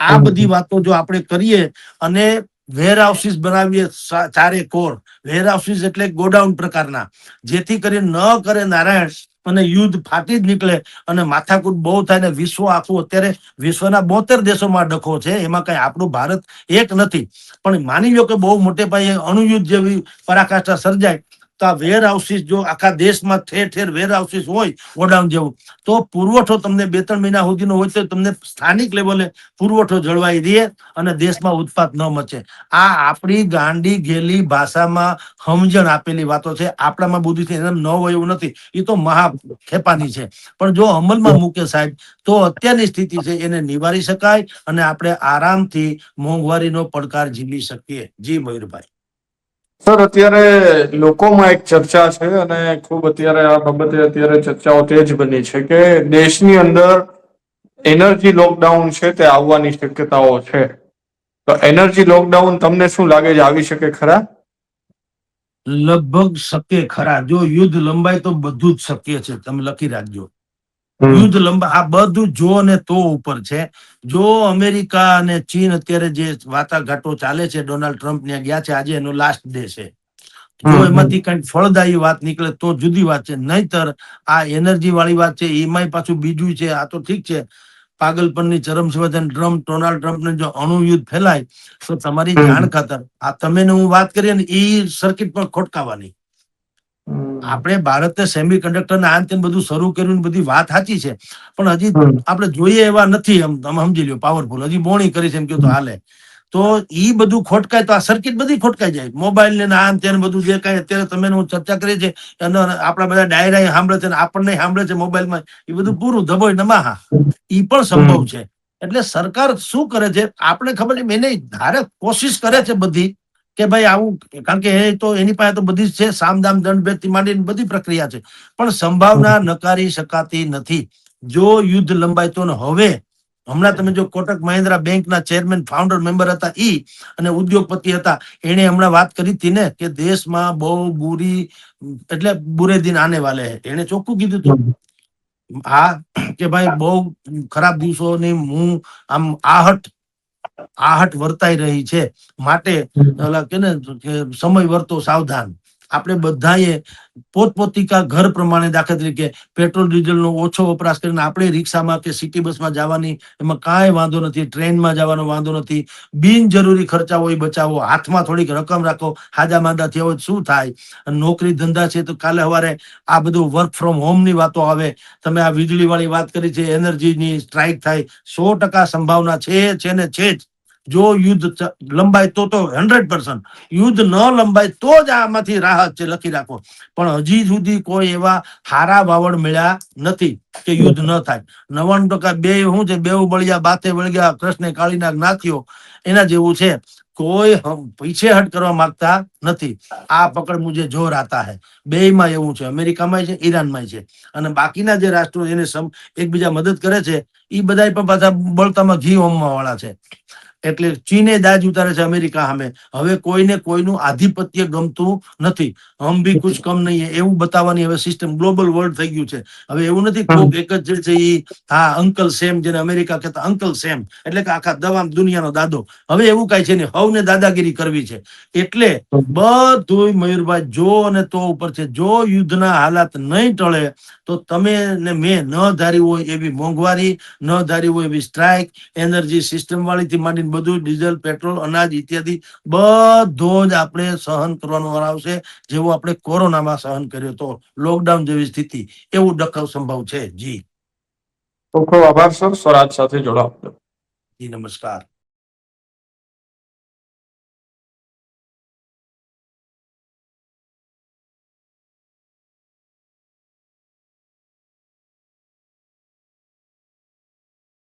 આ બધી વાતો જો આપણે કરીએ અને વેર હાઉસીસ બનાવીએ, ચારે કોર વેર હાઉસીસ એટલે ગોડાઉન પ્રકારના, જેથી કરીને ન કરે નારાયણ અને યુદ્ધ ફાટી જ નીકળે અને માથાકૂટ બહુ થાય ને વિશ્વ આખું અત્યારે વિશ્વના 72 દેશોમાં ડખો છે. એમાં કઈ આપણું ભારત એક નથી. પણ માની લો કે બહુ મોટે પાયે અણુયુદ્ધ જેવી પરાકાષ્ઠા સર્જાય તો આ વેર હાઉસીસ જો આખા દેશમાં ઠેર ઠેર વેર હાઉસીસ હોય ગોડાઉન જેવું, તો પુરવઠો તમને 2-3 મહિના સુધીનો હોય તો તમને સ્થાનિક લેવલે પુરવઠો જળવાઈ રહે અને દેશમાં ઉત્પાદ ન મચે. આ આપણી ગાંડી ગેલી ભાષામાં સમજણ આપેલી વાતો છે. આપણામાં બુદ્ધિથી ન હોય એવું નથી, એ તો મહા ખેપાની છે. પણ જો અમલમાં મૂકે સાહેબ તો અત્યારની સ્થિતિ છે એને નિવારી શકાય અને આપણે આરામથી મોંઘવારીનો પડકાર ઝીલી શકીએ. જી મયુરભાઈ.
સર, અત્યારે લોકોમાં એક ચર્ચા છે અને ખૂબ અત્યારે આ બાબતે અત્યારે ચર્ચાઓ તેજ બની છે કે દેશની અંદર એનર્જી લોકડાઉન છે તે આવવાની શક્યતાઓ છે. તો એનર્જી લોકડાઉન તમને શું લાગે છે, આવી શકે ખરા?
લગભગ શક્ય ખરા. જો યુદ્ધ લંબાય તો બધું જ શક્ય છે. તમે લખી રાખજો, યુદ્ધ લંબા. આ બધું જો અને તો ઉપર છે. જો અમેરિકા અને ચીન અત્યારે જે વાટાઘાટો ચાલે છે, ડોનાલ્ડ ટ્રમ્પ ત્યાં ગયા છે, આજે એનો લાસ્ટ ડે છે. જો એમાંથી કઈક ફળદાયી વાત નીકળે તો જુદી વાત છે, નહીતર આ એનર્જી વાળી વાત છે એમાંય પાછું બીજું છે. આ તો ઠીક છે, પાગલપનની ચરમસીમા ડોનાલ્ડ ટ્રમ્પને જો અણુ યુદ્ધ ફેલાય તો તમારી જાણ ખાતર આ તમે હું વાત કરીએ ને એ સર્કિટ પણ ખોટકાવાની. આપણે ભારતે સેમી કંડક્ટર ને આ બધું શરૂ કર્યું, બધી વાત સાચી છે, પણ હજી આપણે જોઈએ એવા નથી. એમ તમે સમજી લો, પાવરફુલ હજી બોણી કરી છે એમ કહ્યું તો હાલે. તો ઈ બધું ખોટકાય તો આ સર્કિટ બધી ખોટકાઈ જાય. મોબાઈલ ને આમ તેને બધું જે કઈ અત્યારે તમે હું ચર્ચા કરી છે, આપણા બધા ડાયરા સાંભળે છે, આપણને સાંભળે છે મોબાઈલમાં, એ બધું પૂરું ધબોય નમાહા. ઈ પણ સંભવ છે. એટલે સરકાર શું કરે છે આપણે ખબર છે, એને ધારે કોશિશ કરે છે બધી કે ભાઈ આવું, કારણ કે એ તો એની પાસે તો બધી જ છે, સામદામ દંડ ભેદ થી માંડીને બધી પ્રક્રિયા છે, પણ સંભાવના નકારી શકાતી નથી. જો યુદ્ધ લંબાય તો હવે હમણાં તમે જો કોટક મહિન્દ્રા બેંકના ચેરમેન ફાઉન્ડર મેમ્બર હતા ઈ અને ઉદ્યોગપતિ હતા, એને હમણાં વાત કરી હતી ને કે દેશમાં બહુ બુરી એટલે બુરે દિન આને વાલે હે. એને ચોખ્ખું કીધું હતું. હા, કે ભાઈ બહુ ખરાબ દિવસોની હું આમ આહટ વર્તાઈ રહી છે, માટે કે ને સમય વર્તો સાવધાન. આપણે બધાએ પોતપોતિકા ઘર પ્રમાણે, દાખલા તરીકે પેટ્રોલ ડીઝલનો ઓછો વપરાશ કરીને આપણે રિક્ષામાં કે સિટી બસમાં જવાની એમાં કાંઈ વાંધો નથી, ટ્રેનમાં જવાનો વાંધો નથી. બિનજરૂરી ખર્ચાઓ એ બચાવો, હાથમાં થોડીક રકમ રાખો, હાજા માંદા થયા હોય શું થાય. નોકરી ધંધા છે તો કાલે સવારે આ બધું વર્ક ફ્રોમ હોમ ની વાતો આવે. તમે આ વીજળી વાળી વાત કરી છે, એનર્જીની સ્ટ્રાઇક થાય, 100% સંભાવના છે ને છે જ. જો યુદ્ધ લંબાય તો 100%, યુદ્ધ ન લંબાય તો જ આમાંથી રાહત છે, લખી રાખો. પણ હજી સુધી કોઈ એવા હારા વાવડ મળ્યા નથી કે યુદ્ધ ન થાય. 99% બે શું છે, બેઉ બળિયા બાતે વળગ્યા, કૃષ્ણ કાળીનાગ નાથ્યો, એના જેવું છે. કોઈ પીછેહટ કરવા માંગતા નથી. આ પકડ મુજે જોર આતા હૈ. બેયમાં એવું છે, અમેરિકામાં છે, ઈરાનમાં છે, અને બાકીના જે રાષ્ટ્રો એને એકબીજા મદદ કરે છે, એ બધા પણ પાછા બળતામાં ઘી હોમવા વાળા છે. એટલે ચીને દાજ ઉતારે છે અમેરિકા સામે. હવે કોઈને કોઈનું આધિપત્ય ગમતું નથી. હમ ભી કુછ કમ નહીં હે એવું બતાવવાની હવે સિસ્ટમ ગ્લોબલ વર્લ્ડ થઈ ગયું છે. હવે એવું નથી કોક એક જ છે એ, હા અંકલ સેમ, જેને અમેરિકા કહેતા અંકલ સેમ, એટલે કે આખા દવા દુનિયાનો દાદો. હવે એવું કઈ છે ને, હવને દાદાગીરી કરવી છે. એટલે બધું મયુરભાઈ જો અને તો ઉપર છે. જો યુદ્ધના હાલાત નહીં ટળે તો તમે ને મેં ન ધારી હોય એવી મોંઘવારી, ન ધારી હોય એવી સ્ટ્રાઇક, એનર્જી સિસ્ટમ વાળી થી માંડીને બધું ડીઝલ, પેટ્રોલ, અનાજ ઇત્યાદિ બધો જ આપણે સહન કરવાનો વાર આવશે, જેવો આપણે કોરોનામાં સહન કર્યો હતો, લોકડાઉન જેવી સ્થિતિ, એવું ડખો સંભવ છે. જી
ખૂબ ખૂબ આભાર સર, સ્વરાજ સાથે જોડાવા.
જી નમસ્કાર.